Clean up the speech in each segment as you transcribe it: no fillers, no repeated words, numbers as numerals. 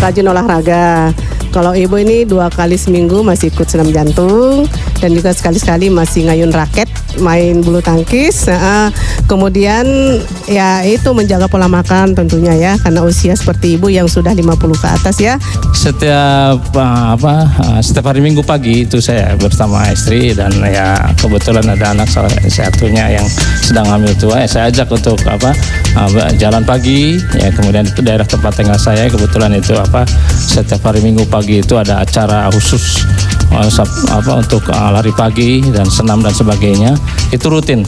rajin olahraga. Kalau ibu ini 2 kali seminggu masih ikut senam jantung dan juga sekali-sekali masih ngayun raket, main bulu tangkis. Kemudian ya itu menjaga pola makan tentunya ya, karena usia seperti ibu yang sudah 50 ke atas ya. Setiap hari Minggu pagi itu saya bersama istri dan ya kebetulan ada anak satunya yang sedang hamil tua. Saya ajak untuk jalan pagi ya, kemudian itu daerah tempat tinggal saya kebetulan itu setiap hari Minggu pagi itu ada acara khusus untuk lari pagi dan senam dan sebagainya, itu rutin.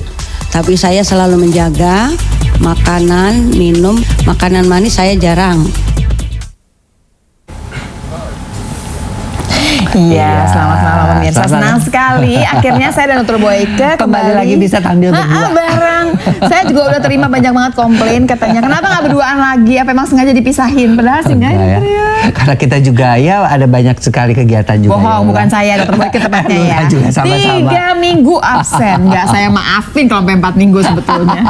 Tapi saya selalu menjaga makanan, minum, makanan manis saya jarang. Iya, selamat malam pemirsa. Senang sekali. Akhirnya saya dan Dr. Boyke kembali lagi bisa tampil berdua. Bareng. Saya juga udah terima banyak banget komplain katanya. Kenapa nggak berduaan lagi? Apa emang sengaja dipisahin? Padahal sih nggak ya. Karena kita juga ya ada banyak sekali kegiatan juga. Bohong, ya, bukan saya Dr. Boyke tepatnya ya. Juga sama-sama. 3 minggu absen. Nggak saya maafin kalau sampai 4 minggu sebetulnya.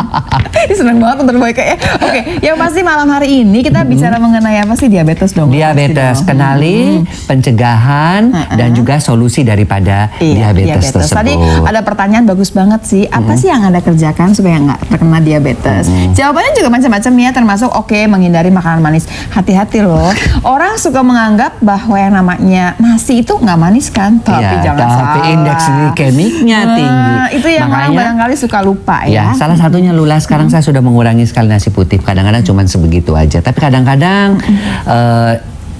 Ini seneng banget Dr. Boyke ya. Oke, yang pasti malam hari ini kita bicara mengenai apa sih? Diabetes dong. Diabetes, kenali pencegahan dan juga solusi daripada diabetes tersebut. Tadi ada pertanyaan bagus banget sih. Apa sih yang Anda kerjakan supaya nggak terkena diabetes? Jawabannya juga macam-macam ya, termasuk menghindari makanan manis. Hati-hati loh. Orang suka menganggap bahwa yang namanya nasi itu nggak manis kan? Tapi jangan salah. Tapi indeks glikemiknya tinggi. Itu yang orang barangkali suka lupa ya. Salah satunya Lula, sekarang saya sudah mengurangi sekali nasi putih. Kadang-kadang cuma sebegitu aja. Tapi kadang-kadang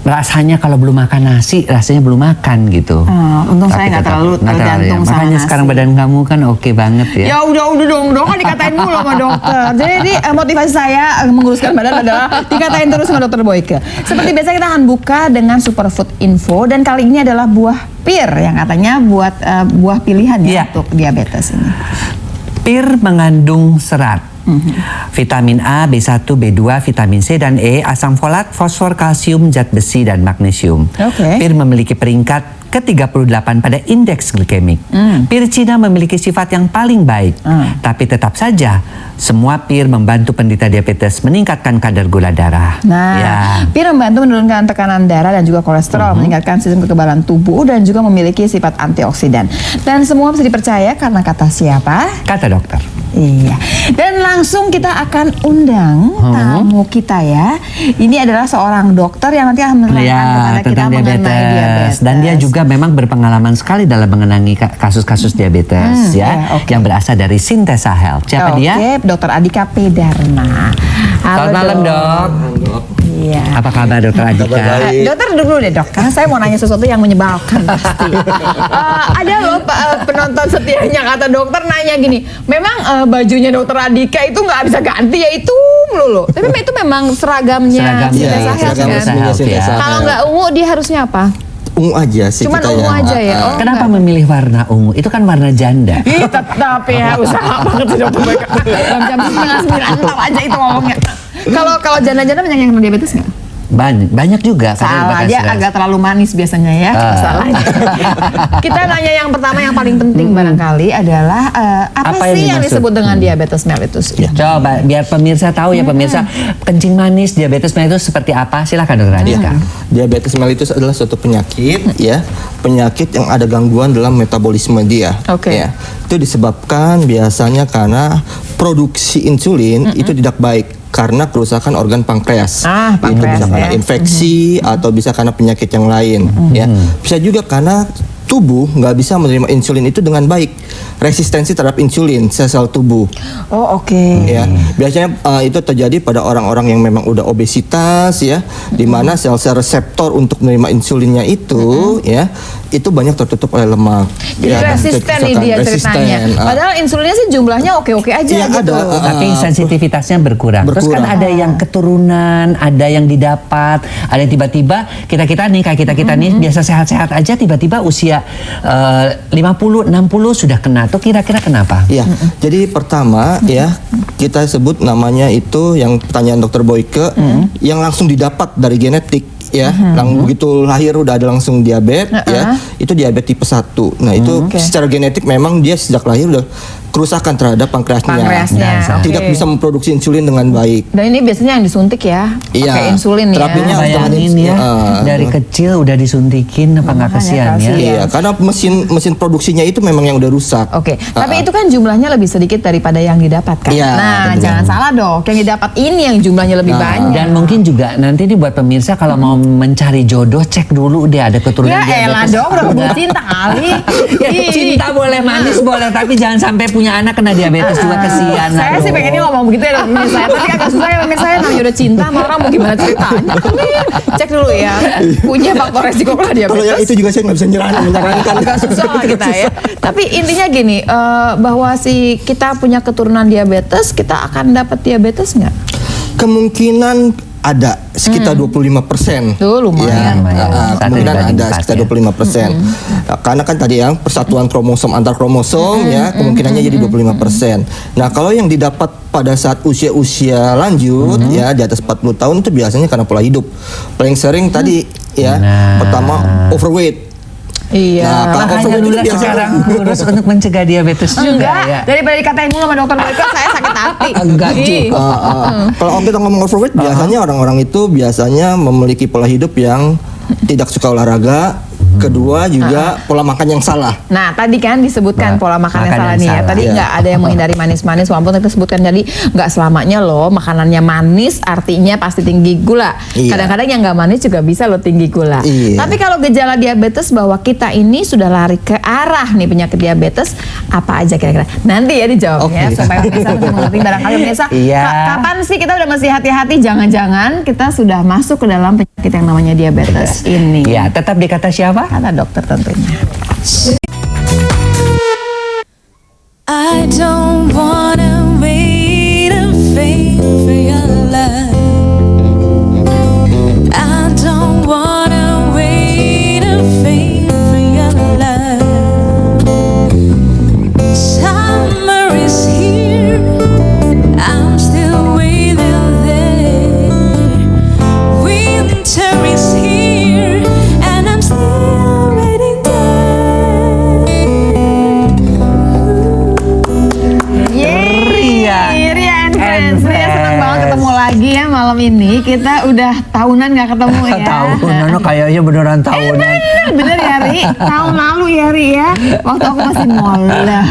rasanya kalau belum makan nasi, rasanya belum makan gitu. Untung saya nggak terlalu tergantung sama makanya nasi. sekarang badan kamu kan oke banget ya. Ya udah dong kan dikatain mulu sama dokter. Jadi motivasi saya menguruskan badan adalah dikatain terus sama Dr. Boyke. Seperti biasa kita akan buka dengan superfood info, dan kali ini adalah buah pir yang katanya buat buah pilihan ya untuk diabetes ini. Pir mengandung serat. Vitamin A, B1, B2, vitamin C dan E, asam folat, fosfor, kalsium, zat besi dan magnesium. Pir memiliki peringkat ke-38 pada indeks glikemik. Pir Cina memiliki sifat yang paling baik. Tapi tetap saja semua pir membantu penderita diabetes meningkatkan kadar gula darah. Pir membantu menurunkan tekanan darah dan juga kolesterol, meningkatkan sistem kekebalan tubuh dan juga memiliki sifat antioksidan. Dan semua bisa dipercaya karena kata siapa? Kata dokter. Iya. Dan langsung kita akan undang tamu kita ya. Ini adalah seorang dokter yang nanti akan menerangkan kepada kita mengenai diabetes. Dan dia juga memang berpengalaman sekali dalam mengenangi kasus-kasus diabetes yang berasal dari Sintesa Health. Siapa dia? Dr. Adhika P. Dharma. Selamat malam, Dok. Iya. Apa kabar Dr. Adhika? Dokter dulu deh dok, karena saya mau nanya sesuatu yang menyebalkan pasti. Ada loh penonton setianya kata dokter nanya gini, memang bajunya Dokter Adhika itu nggak bisa ganti ya itu melulu. Tapi itu memang seragamnya Sintesa Health kan. Kalau nggak ungu dia harusnya apa? Ungu aja sih. Cuman ungu aja ya. Kenapa memilih warna ungu? Itu kan warna janda. Ih tetap ya, usaha banget sih dokter. Jam 8:30 tahu aja itu ngomongnya. Kalau janda-janda banyak yang kena diabetes nggak? Banyak juga. Salah, dia agak terlalu manis biasanya ya. Masalahnya. Kita nanya yang pertama yang paling penting barangkali adalah apa sih yang disebut dengan diabetes mellitus? Coba biar pemirsa tahu ya pemirsa, kencing manis, diabetes mellitus seperti apa? Silakan Dr. Adhika. Diabetes mellitus adalah suatu penyakit penyakit yang ada gangguan dalam metabolisme dia. Ya. Itu disebabkan biasanya karena produksi insulin itu tidak baik karena kerusakan organ pankreas. Itu bisa karena infeksi atau bisa karena penyakit yang lain. Ya. Bisa juga karena tubuh nggak bisa menerima insulin itu dengan baik, resistensi terhadap insulin sel-sel tubuh. Ya, biasanya itu terjadi pada orang-orang yang memang udah obesitas ya, di mana sel-sel reseptor untuk menerima insulinnya itu itu banyak tertutup oleh lemak. Jadi resisten nih dia ceritanya. Padahal insulinnya sih jumlahnya oke-oke aja gitu. Tapi sensitivitasnya berkurang. Terus kan ada yang keturunan, ada yang didapat, ada yang tiba-tiba kita nih kayak kita nih biasa sehat-sehat aja tiba-tiba usia 50, 60 sudah kena. Tuh kira-kira kenapa? Ya, jadi pertama kita sebut namanya itu yang pertanyaan Dokter Boyke yang langsung didapat dari genetik. Begitu lahir udah ada langsung diabetes itu diabetes tipe 1. Nah itu secara genetik memang dia sejak lahir udah kerusakan terhadap pankreasnya. Tidak bisa memproduksi insulin dengan baik. Dan ini biasanya yang disuntik ya, pakai insulin ya. Terapinya bayangin ya, dari kecil udah disuntikin, apa nggak kasihan ya? Iya, karena mesin produksinya itu memang yang udah rusak. Tapi itu kan jumlahnya lebih sedikit daripada yang didapatkan. Nah, jangan salah dong, yang didapat ini yang jumlahnya lebih banyak. Dan mungkin juga nanti nih buat pemirsa kalau mau mencari jodoh, cek dulu deh ada keturunan diabetes. Ya elah dong, udah keburu cinta kali. Cinta boleh, manis boleh, tapi jangan sampai punya anak kena diabetes juga, kesian. Saya sih pengennya ngomong begitu ya pemirsa saya, tapi agak susah ya pemirsa saya, namanya udah cinta sama orang mau gimana ceritanya. Cek dulu ya, punya faktor resiko kah diabetes. Kalau yang itu juga saya nggak bisa menyarankan. Agak susah kita ya. Tapi intinya gini, bahwa si kita punya keturunan diabetes, kita akan dapat diabetes nggak? Kemungkinan ada sekitar 25%. Tuh lumayan. Kemungkinan ada sekitar 25%. Karena kan tadi yang persatuan kromosom antar kromosom ya, kemungkinannya jadi 25%. Nah, kalau yang didapat pada saat usia-usia lanjut ya di atas 40 tahun itu biasanya karena pola hidup. Paling sering tadi ya, pertama overweight. Iya. Nah, kalau dulu sekarang kurus untuk mencegah diabetes juga ya. Daripada dikatain mulu sama dokter mereka, saya sakit hati. Enggak juga. Kalau kita ngomong overweight, biasanya orang-orang itu biasanya memiliki pola hidup yang tidak suka olahraga. Kedua juga pola makan yang salah. Nah tadi kan disebutkan pola makan yang salah nih ya. Tadi nggak ada yang menghindari manis-manis. Walaupun kita sebutkan jadi nggak selamanya loh makanannya manis artinya pasti tinggi gula. Kadang-kadang yang nggak manis juga bisa loh tinggi gula. Tapi kalau gejala diabetes bahwa kita ini sudah lari ke arah nih penyakit diabetes, apa aja kira-kira? Nanti ya dijawabnya supaya bisa mengerti barangkali pemirsa. Kapan sih kita udah mesti hati-hati? Jangan-jangan kita sudah masuk ke dalam penyakit yang namanya diabetes ini. Ya, tetap dikata siapa? Kata dokter tentunya. I don't wanna wait and fade for your love. I don't wanna wait and fade for your love. Summer is here, I'm still waiting there. Winter is here, and I'm still waiting there. Ria and Friends. Ria senang banget ketemu lagi ya malam ini. Kita udah tahunan gak ketemu ya. Tahunan, kayaknya beneran tahunan. Bener ya Ri, tahun lalu ya Ri ya. Waktu aku masih moleh.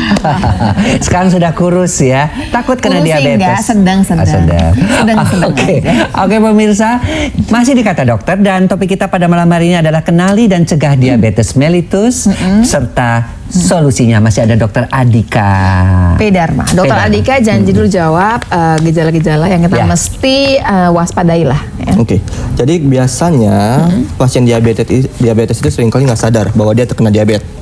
Sekarang sudah kurus ya. Takut kena diabetes? Enggak, sedang. Oke pemirsa, masih di Kata Dokter dan topik kita pada malam hari ini adalah kenali dan cegah diabetes mellitus serta solusinya. Masih ada Dokter Adika Dharma. Dokter Adika janji dulu jawab gejala-gejala yang kita mesti waspadai lah. Ya. Jadi biasanya pasien diabetes itu seringkali nggak sadar bahwa dia terkena diabetes.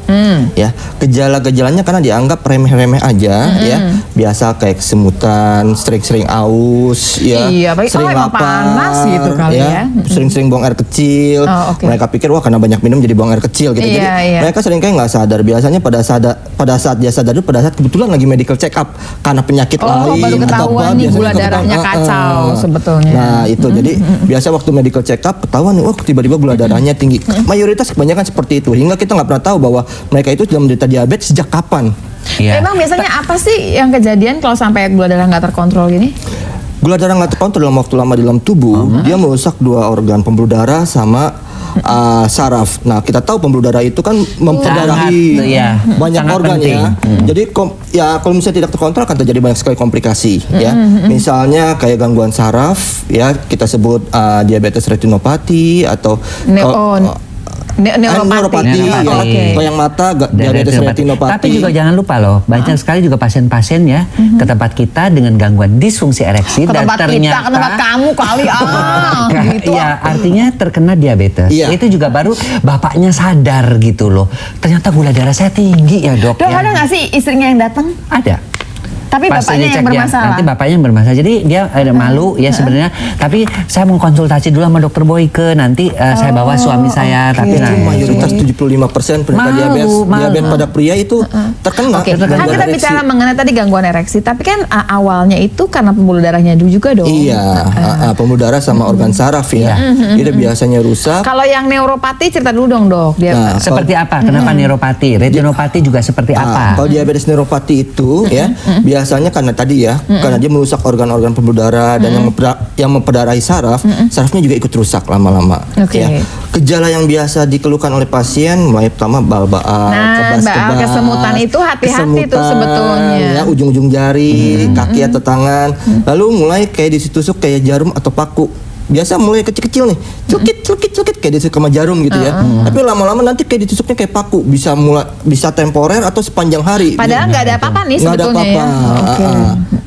Ya, gejala-gejalanya karena dianggap remeh-remeh aja ya. Biasa kayak kesemutan, sering-sering aus ya. Sering lapar, panas gitu kali ya. Sering-sering buang air kecil. Mereka pikir wah karena banyak minum jadi buang air kecil gitu. Jadi mereka seringkali nggak sadar. Biasanya pada saat dia sadar itu pada saat kebetulan lagi medical check up karena penyakit lain baru ketahuan nih gula darahnya kacau sebetulnya. Nah, itu jadi biasa waktu medical check up ketahuan nih, tiba-tiba gula darahnya tinggi. Mayoritas kebanyakan seperti itu hingga kita nggak pernah tahu bahwa mereka itu sudah menderita diabetes sejak kapan. Emang biasanya apa sih yang kejadian kalau sampai gula darah nggak terkontrol gini? Gula darah nggak terkontrol dalam waktu lama di dalam tubuh, dia merusak dua organ, pembuluh darah sama saraf. Nah, kita tahu pembuluh darah itu kan memperdarahi banyak organ ya. Jadi kalau misalnya tidak terkontrol akan terjadi banyak sekali komplikasi ya. Misalnya kayak gangguan saraf ya, kita sebut diabetes retinopati atau neuropati. Kalau yang mata diabetes retinopati. Tapi juga jangan lupa loh, banyak sekali juga pasien-pasien ya ke tempat kita dengan gangguan disfungsi ereksi dan ternyata ke tempat kamu kali gitu. Iya, artinya terkena diabetes. Itu juga baru bapaknya sadar gitu loh. Ternyata gula darah saya tinggi ya, Dok. Dok, ada nggak sih istrinya yang datang? Ada. Tapi Pas bapaknya yang dicek ya, bermasalah. nanti bapaknya yang bermasalah. Jadi dia ada malu ya sebenarnya. Tapi saya mau konsultasi dulu sama dokter Boyke. Nanti saya bawa suami saya. Tapi nah, mayoritas 75% penderita diabetes pada pria itu terkena. Oke, kan gangguan kita ereksi. bicara mengenai tadi gangguan ereksi, tapi kan awalnya itu karena pembuluh darahnya juga dong. Iya, pembuluh darah sama organ saraf ya. Itu biasanya rusak. Kalau yang neuropati cerita dulu dong dok. Dia seperti apa? Kenapa neuropati? Retinopati juga seperti apa? Kalau diabetes neuropati itu ya biasanya karena tadi ya, karena dia merusak organ-organ pembuluh darah dan yang memperdarahi saraf, sarafnya juga ikut rusak lama-lama. Ya. Gejala yang biasa dikeluhkan oleh pasien mulai pertama bal-baal, kebas-kebas, kesemutan itu hati-hati tuh sebetulnya. ya, ujung-ujung jari, kaki atau tangan, lalu mulai kayak ditusuk kayak jarum atau paku. Biasa mulai kecil-kecil nih, cukit kayak ditusuk sama jarum gitu ya. Tapi lama-lama nanti kayak ditusuknya kayak paku, bisa temporer atau sepanjang hari. Padahal nggak ada apa-apa nih Nggak ada sebetulnya apa-apa. ya.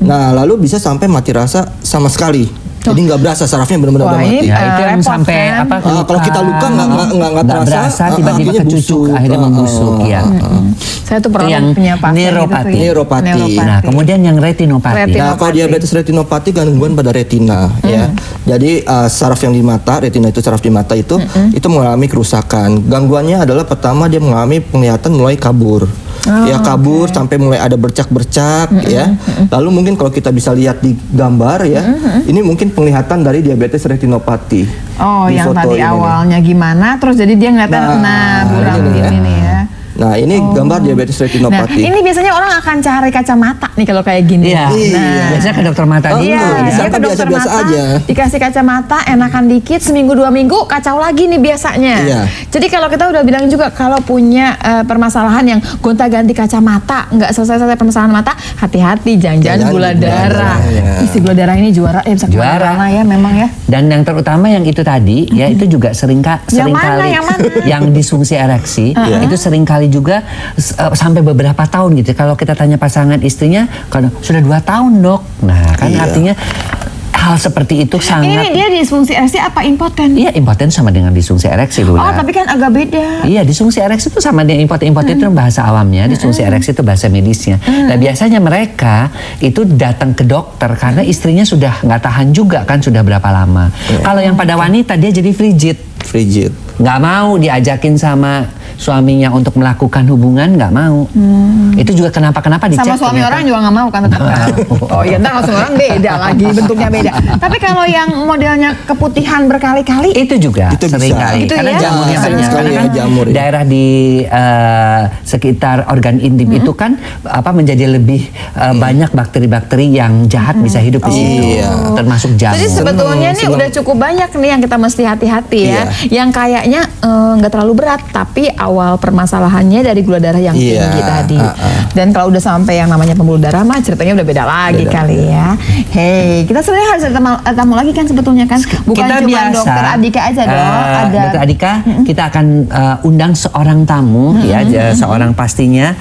Nah, lalu bisa sampai mati rasa sama sekali. Jadi nggak berasa sarafnya benar-benar Wah, mati. ini Ya, itu yang repot sampai kan? apa? Kalau kita luka nggak berasa, tiba-tiba akhirnya ketusuk, busuk. akhirnya membusuk ya. Saya tuh pernah yang punya pasien neuropati. gitu Neuropati. Nah, kemudian yang retinopati. Nah, kalau diabetes retinopati gangguan pada retina ya. Jadi saraf yang di mata, retina itu saraf di mata itu mengalami kerusakan. Gangguannya adalah pertama dia mengalami penglihatan mulai kabur. Kabur sampai mulai ada bercak-bercak ya. Lalu mungkin kalau kita bisa lihat di gambar ya, ini mungkin penglihatan dari diabetes retinopati. Oh, Di yang foto tadi ini nih. awalnya gimana, terus jadi dia ngeliatnya buram ini begini nih ya. Nah, ini gambar diabetes Nah, retinopati. ini biasanya orang akan cari kacamata nih kalau kayak gini. Iya. Nah, Biasanya ke dokter mata dulu. iya, ya. dia Sampai ke dokter biasa-biasa mata, aja. dikasih kacamata, enakan dikit, seminggu 2 minggu, kacau lagi nih biasanya. Iya. Jadi kalau kita udah bilang juga, kalau punya permasalahan yang gonta-ganti kacamata, nggak selesai-selesai permasalahan mata, hati-hati, jangan-jangan gula darah. ya. Isi gula darah ini juara, bisa Juara. kemana-mana ya memang ya. Dan yang terutama yang itu tadi ya itu juga seringkali Yang mana? yang disfungsi ereksi itu seringkali juga sampai beberapa tahun gitu. Kalau kita tanya pasangan istrinya, kalau sudah 2 tahun dok, nah kan Iya. artinya hal seperti itu sangat. Ini dia disfungsi ereksi apa impoten? Iya, impoten sama dengan disfungsi ereksi dulu. Oh, tapi kan agak beda. Iya, disfungsi ereksi itu sama dengan impoten. Impoten itu bahasa awamnya, disfungsi ereksi itu bahasa medisnya. Nah, biasanya mereka itu datang ke dokter karena istrinya sudah nggak tahan juga kan, sudah berapa lama. Kalau yang pada wanita dia jadi frigid. Nggak mau diajakin sama suaminya untuk melakukan hubungan, nggak mau. Itu juga kenapa dicek. Sama suami ternyata. orang juga nggak mau kan tetap kan? Oh iya, ntar langsung orang beda lagi, bentuknya beda. Tapi kalau yang modelnya keputihan berkali-kali, itu juga Itu sering bisa. kali. Itu Karena ya? jamurnya Sering banyak. sekali Karena ya, kan jamur ya. daerah di sekitar organ intim itu kan menjadi lebih banyak bakteri-bakteri yang jahat bisa hidup di situ. Iya. Termasuk jamur. jadi sebetulnya nih seneng. udah cukup banyak nih yang kita mesti hati-hati ya. Yang kayaknya nggak terlalu berat, tapi awal permasalahannya dari gula darah yang Iya. tinggi tadi. Dan kalau udah sampai yang namanya pembuluh darah mah ceritanya udah beda lagi kali ya. Hey, kita sebenarnya harus ada tamu lagi kan sebetulnya kan, bukan kita cuma biasa, dokter Adika aja dong. Ada Dokter Adika, kita akan undang seorang tamu ya, seorang pastinya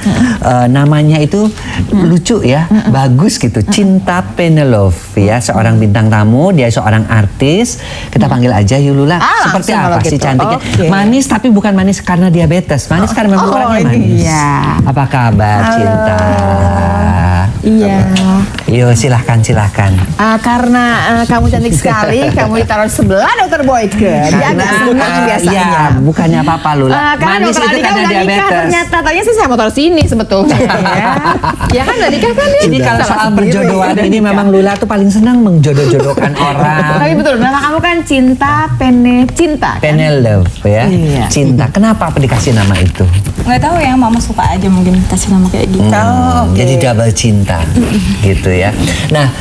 namanya itu lucu ya, bagus gitu, Cinta Penelope ya, seorang bintang tamu, dia seorang artis. Kita panggil aja Yulula. Seperti langsung apa kalau sih gitu. cantiknya? Oke. Manis tapi bukan manis karena diabetes, manis karena memang orangnya manis. iya. Apa kabar Cinta? Iya. Yuk silahkan. Karena kamu cantik sekali, kamu ditaruh sebelah dokter Boyke. Dia agak senang biasanya. Iya, bukannya apa-apa Lula. Karena Manis dokter itu Adika karena udah nikah diabetes. ternyata. Tadinya sih saya mau taruh sini sebetulnya ya. Ya kan udah nikah kan ya? Ini kalau Salah soal sendiri. perjodohan Udah ini nikah. memang Lula tuh paling senang mengjodoh-jodohkan orang. Tapi betul, nama kamu kan Cinta kan? Penelope ya. Iya. Cinta. Kenapa dikasih nama itu? Nggak tahu ya, mama suka aja mungkin kasih nama kayak gitu. Jadi double cinta gitu ya. Nah,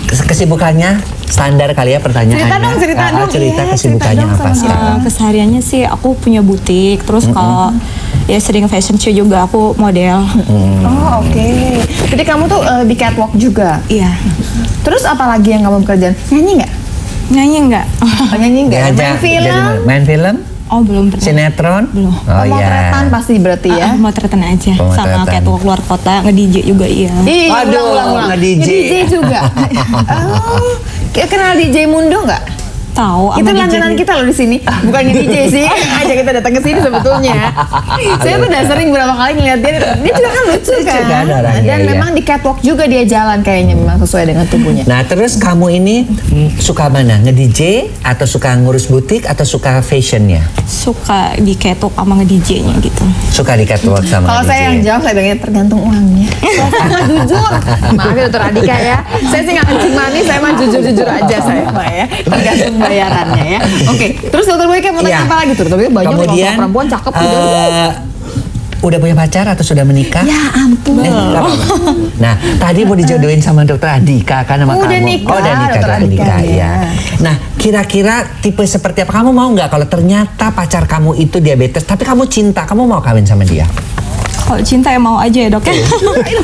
kesibukannya standar kali ya pertanyaannya. Cerita dong. Cerita Iya, kesibukannya cerita dong apa sama sekarang? Kesehariannya sih aku punya butik, terus kalau ya sering fashion show juga aku model. Oh oke. Jadi kamu tuh di catwalk juga. Iya. Terus apa lagi yang kamu kerjaan? Nyanyi nggak? Nyanyi nggak? Oh, nyanyi nggak? Main Diajak film? jadi main film? Oh belum pernah. Sinetron? Belum. Oh iya. Pemotretan pasti berarti ya? Motretan aja. Sama Pemotretan. catwalk luar kota, nge-DJ juga iya. Ih, Waduh, ulang. nge-DJ. Nge-DJ juga. Oh, kenal DJ Mundo nggak? Tahu Itu sama langganan DJ. kita loh di sini. Bukan DJ sih, yang ngajak kita datang ke sini sebetulnya. Saya tuh udah sering berapa kali ngeliat dia. Dia juga kan lucu kan. kan orangnya, Dan iya. memang di catwalk juga dia jalan kayaknya memang sesuai dengan tubuhnya. Nah, terus kamu ini suka mana? Nge-DJ atau suka ngurus butik atau suka fashionnya? Suka di catwalk sama nge-DJ-nya gitu. Suka di catwalk sama Kalau nge-DJ? saya yang jawab, saya bilangnya tergantung uangnya. Saya mah jujur. Maaf ya Dokter Adika ya. Saya sih nggak kencing manis, saya mah jujur-jujur aja saya mah ya. Tergantung bayarannya ya. Oke, terus Dokter Boyke mau tanya Iya. apa lagi tuh? Dokter Boyke banyak loh, Kemudian, kalau perempuan cakep gitu. udah punya pacar atau sudah menikah? Ya ampun. Nggak apa-apa. Nah, tadi mau dijodohin sama Dokter Adika kan sama Udah kamu. nikah, Oh, udah nikah, Dokter udah Adika, nikah, ya. ya. Nah, kira-kira tipe seperti apa? Kamu mau nggak kalau ternyata pacar kamu itu diabetes, tapi kamu cinta, kamu mau kawin sama dia? Kalau cinta ya mau aja ya dok ya.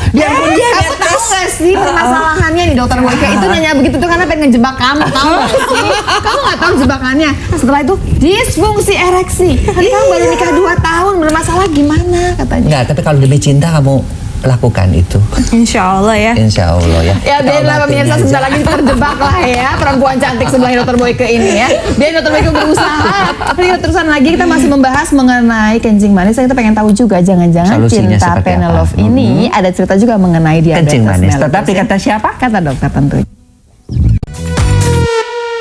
Biarpun dia kamu tahu gak sih permasalahannya nih Dokter Boyke itu nanya begitu tuh karena pengen ngejebak kamu, tahu gak sih? Kamu gak tahu jebakannya. Setelah itu disfungsi ereksi. Kan kamu baru nikah 2 tahun bermasalah gimana katanya? Nggak, tapi kalau demi cinta kamu lakukan itu. Insya Allah ya. Insya Allah ya. Ya biarlah pemirsa sebentar lagi terjebak lah ya perempuan cantik sebelah Dokter Boyke ini ya. Biar Dokter Boyke berusaha. Tapi terusan lagi kita masih membahas mengenai kencing manis. Kita pengen tahu juga jangan-jangan Solusinya cinta seperti Penelope apa? ini ada cerita juga mengenai diabetes Kencing manis. mellitus, Tetapi ya. kata siapa? Kata dokter tentu.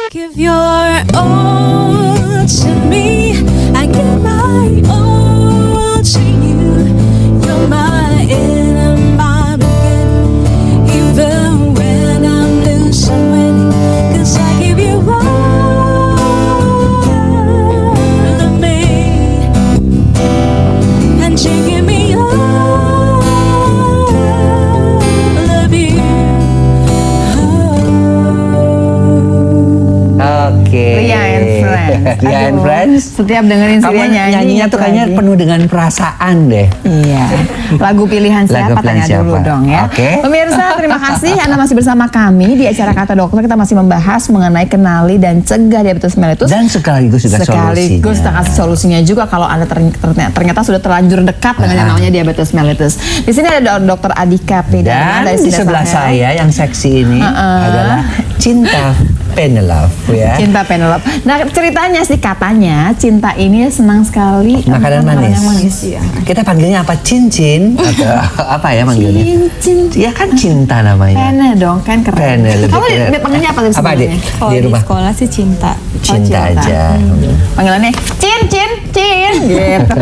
Give your all to me. I give my all to you. You're my end and my beginning. Even when I'm losing, winning. 'Cause I give you all of me. And you give me all of you. Oke. Ria and Friends. Ria and Aduh, Friends. Setiap dengerin Kamu Ria nyanyi nyanyinya tuh kayaknya lagi. penuh dengan perasaan deh. Iya. Lagu pilihan siapa? Lagu pilihan Tanya dulu siapa? dong ya. Oke. Pemirsa, terima kasih Anda masih bersama kami di acara Kata Dokter. Kita masih membahas mengenai kenali dan cegah diabetes mellitus. Dan sekaligus juga Sekaligus kita kasih solusinya juga kalau Anda ternyata sudah terlanjur dekat dengan yang namanya diabetes mellitus. Di sini ada Dokter Adika Pidana Dan dari di sebelah Sinesa Health. saya yang seksi ini adalah Cinta Penelope ya. Cinta Penelope. Nah ceritanya sih katanya Cinta ini senang sekali Makanan manis. yang manis. Ya. Kita panggilnya apa? Cincin atau apa ya manggilnya? Cincin. Ya kan cinta namanya. Pene dong kan keren. Pene, lebih Kamu keren. panggilnya apa tadi Apa, Dik? sebelumnya? Kalau Di di rumah. sekolah sih cinta. Cinta aja. Panggilannya cin gitu.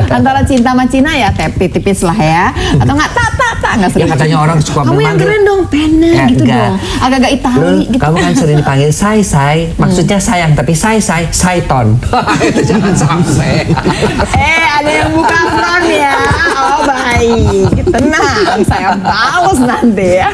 Antara cinta sama Cina ya tipis lah ya. Atau enggak tak enggak Ya sering. katanya orang suka Kamu yang memanggil. keren dong, pene Ya, gitu enggak. dong. Agak-agak Itali Lu, gitu. kamu kan sering dipanggil say, maksudnya sayang, tapi sayton. Itu jangan sampai. Ada yang buka front ya. Oh baik. Tenang, saya balas nanti ya.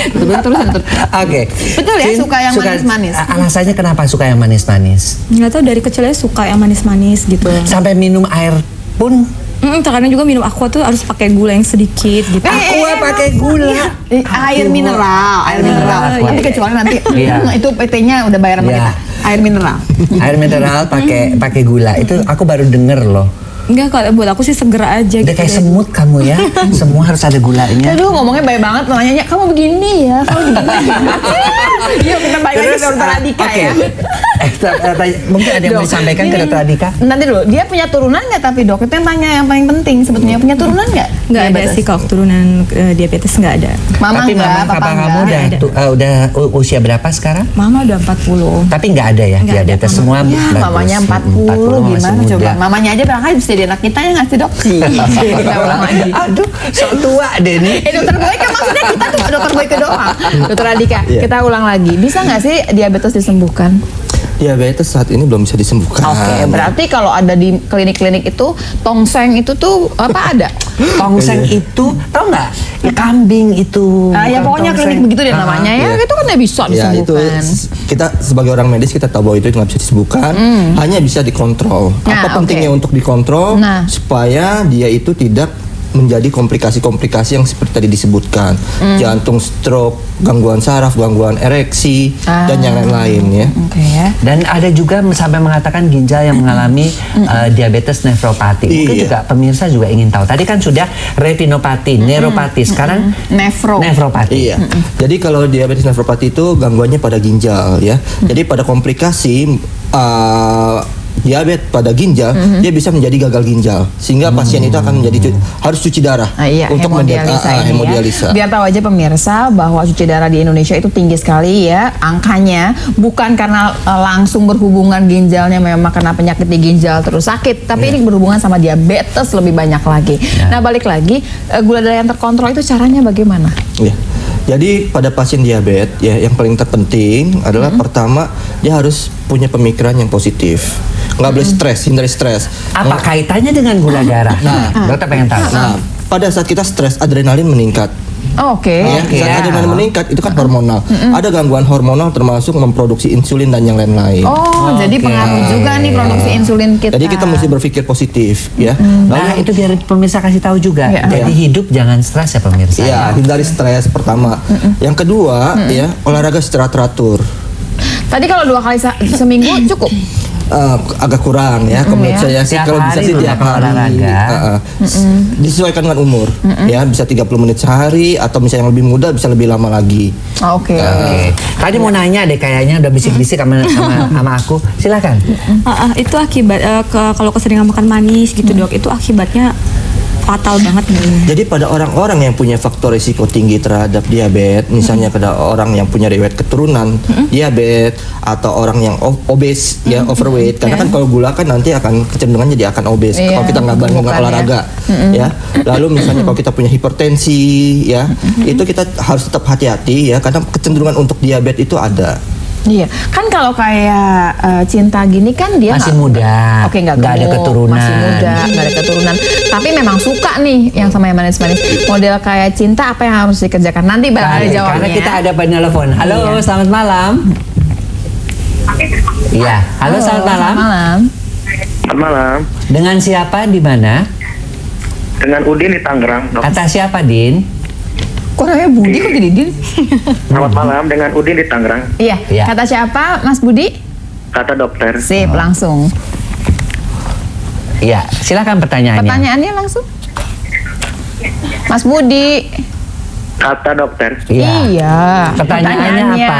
Terusin. Oke. Betul ya, suka yang manis-manis. Alasannya kenapa suka yang manis-manis? Nggak tahu dari kecilnya suka yang manis-manis gitu. Sampai minum air pun Terkadang juga minum aqua tuh harus pakai gula yang sedikit gitu. aqua pakai gula. Air mineral. Aqua. Nanti kecuali nanti Iya. itu PT-nya udah bayar sama Iya. kita. Air mineral. Air mineral pakai gula. Itu aku baru denger loh. Enggak, kalau buat aku sih seger aja Udah gitu. kayak semut kamu ya. Semua harus ada gulanya. Aduh ngomongnya baik banget, nanyanya kamu begini ya, kamu begini. Yuk kita balik lagi ke Dokter Adika oke. ya. Mungkin ada yang mau disampaikan ke Dokter Adika? Nanti dulu, dia punya turunan nggak tapi dok? Itu yang tanya yang paling penting sebetulnya, punya turunan nggak? Nggak ada Diabetes? sih kalau turunan diabetes nggak ada. Mama Tapi nggak, mama papa papa kamu nggak. udah usia berapa sekarang? Mama udah 40. Tapi nggak ada ya Nggak ada, diabetes Mama. semua Ya, bagus. mamanya 40 masih gimana muda. coba? Mamanya aja barangkali bisa jadi anak kita yang ngasih dok. Kita ulang lagi. Aduh, sok tua deh nih. Dokter Boyke maksudnya kita tuh Dokter Boyke doang. Dokter Adika, kita ulang lagi. Bisa nggak sih diabetes disembuhkan? Diabetes saat ini belum bisa disembuhkan. Oke, berarti kalau ada di klinik-klinik itu tongseng itu tuh apa ada? Tongseng itu tau nggak? Ya, kambing itu. Ya bukan pokoknya tongseng. klinik begitu deh namanya ya. iya. Itu kan nggak bisa Ya itu disembuhkan. kita sebagai orang medis kita tahu bahwa itu nggak bisa disembuhkan, hanya bisa dikontrol. Nah, Apa oke. pentingnya untuk dikontrol Nah. supaya dia itu tidak menjadi komplikasi-komplikasi yang seperti tadi disebutkan, jantung, stroke, gangguan saraf, gangguan ereksi, dan yang lain-lain ya. Dan ada juga sampai mengatakan ginjal yang mengalami diabetes nefropati. Mungkin juga pemirsa juga ingin tahu. Tadi kan sudah retinopati, neuropati, sekarang nefropati. Iya. Jadi kalau diabetes nefropati itu gangguannya pada ginjal ya. Jadi pada komplikasi diabetes pada ginjal, dia bisa menjadi gagal ginjal, sehingga pasien itu akan menjadi harus cuci darah untuk hemodialisa. Biar tahu aja pemirsa bahwa cuci darah di Indonesia itu tinggi sekali ya angkanya, bukan karena langsung berhubungan ginjalnya memang karena penyakit di ginjal terus sakit, tapi ini berhubungan sama diabetes lebih banyak lagi. Nah balik lagi, gula darah yang terkontrol itu caranya bagaimana? Ya. Jadi pada pasien diabetes ya yang paling terpenting adalah pertama dia harus punya pemikiran yang positif, nggak boleh stres, hindari stres. Apa kaitannya dengan gula darah? Nah, dokter pengen tahu. Nah, pada saat kita stres, adrenalin meningkat. Saat adrenalin meningkat itu kan hormonal. Ada gangguan hormonal termasuk memproduksi insulin dan yang lain-lain. Jadi pengaruh juga nih produksi insulin kita. Jadi kita mesti berpikir positif ya. Nah itu biar pemirsa kasih tahu juga. Jadi hidup jangan stres ya pemirsa. Ya, hindari stres pertama. Yang kedua ya olahraga secara teratur. Tadi kalau 2 kali seminggu cukup? Agak kurang ya. Menurut saya sih kalau bisa sih tiap hari. Disesuaikan dengan umur ya, bisa 30 menit sehari atau misalnya yang lebih muda bisa lebih lama lagi. Tadi mau nanya deh, kayaknya udah bisik-bisik sama aku. Silakan. Itu akibat kalau keseringan makan manis gitu dok, itu akibatnya fatal banget nih. Jadi pada orang-orang yang punya faktor risiko tinggi terhadap diabetes, misalnya pada orang yang punya riwayat keturunan diabetes atau orang yang obes ya, overweight, karena kan kalau gula kan nanti akan kecenderungan jadi akan obes kalau kita nggak banyak olahraga ya. Lalu misalnya kalau kita punya hipertensi ya, itu kita harus tetap hati-hati ya, karena kecenderungan untuk diabetes itu ada. Iya, kan kalau kayak Cinta gini kan dia masih muda, nggak ada keturunan, masih muda, nggak ada keturunan, tapi memang suka nih yang sama yang manis-manis. Model kayak Cinta apa yang harus dikerjakan? Nanti bakal ada jawabnya. Karena kita ada penelpon. Halo, selamat malam. Iya, halo, selamat malam. Selamat malam. Dengan siapa di mana? Dengan Udin di Tangerang. Kata siapa, Din? Kok namanya Budi kok jadi Din? Selamat malam, dengan Udin di Tangerang. Iya. Kata siapa, Mas Budi? Kata dokter. Sip, langsung. Iya, silakan pertanyaannya. Pertanyaannya langsung. Mas Budi. Kata dokter. Iya. Pertanyaannya apa?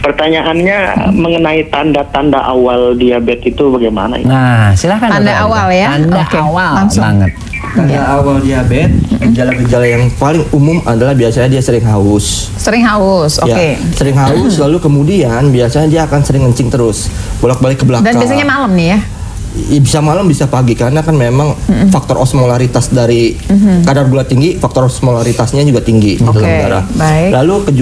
Pertanyaannya mengenai tanda-tanda awal diabetes itu bagaimana? Nah, silakan. Tanda awal ya. Tanda awal banget. Tanda awal diabetes, gejala-gejala yang paling umum adalah biasanya dia sering haus. Sering haus, Sering haus, lalu kemudian biasanya dia akan sering ngencing terus, bolak-balik ke belakang. Dan biasanya malam nih ya? Bisa malam bisa pagi, karena kan memang faktor osmolaritas dari kadar gula tinggi, faktor osmolaritasnya juga tinggi di dalam darah. Lalu